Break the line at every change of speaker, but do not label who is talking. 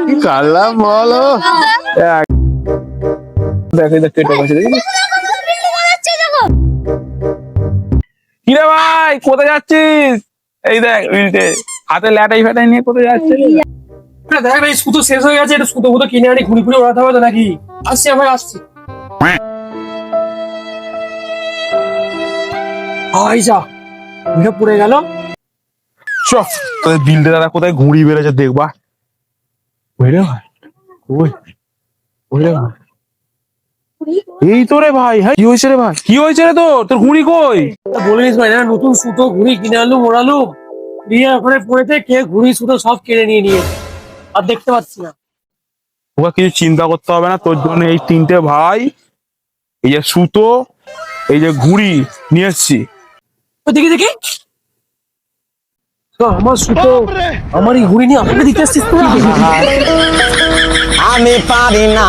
কি কালাম বলো। দেখে দেখ কেটে গেছে দেখি। কিরে ভাই কোথায় যাচ্ছিস? এই দেখ হাতে ল্যাটাই ফ্যাটাই নিয়ে কোথায় যাচ্ছিস?
দেখ ভাই সুতো শেষ হয়ে গেছে, একটু সুতো ফুতো কিনে আনি, ঘুরি ঘুরে ওড়াতে হবে তো নাকি? আসছি ভাই আসছি। ভাই যা ঘুরে পড়ে গেল।
চ তোদের বিলটা দাদা কোথায় ঘুড়ি বেড়েছে দেখবা। ওইরে ভাই ওই ওইরে ভাই এই তো রে ভাই। হ্যাঁ কি হয়েছে রে ভাই? কি হয়েছে রে তোর ঘুড়ি কই?
বলিস ভাই না, নতুন সুতো ঘুড়ি কিনে আনলুম ওড়ালুম, দিয়ে ওখানে পড়েতে কে ঘুড়ি সুতো সব কেড়ে নিয়ে নিয়েছে, আর দেখতে পাচ্ছি না।
ওকে কিছু চিন্তা করতে হবে না, তোর জন্য এই তিনটে ভাই, এই যে সুতো, এই যে ঘুড়ি নিয়ে এসছি।
দেখি দেখি তো আমার সুতো আমার এই ঘুড়ি নিয়ে আমাকে দিতে আসছিস তুই?
আমি পারি না।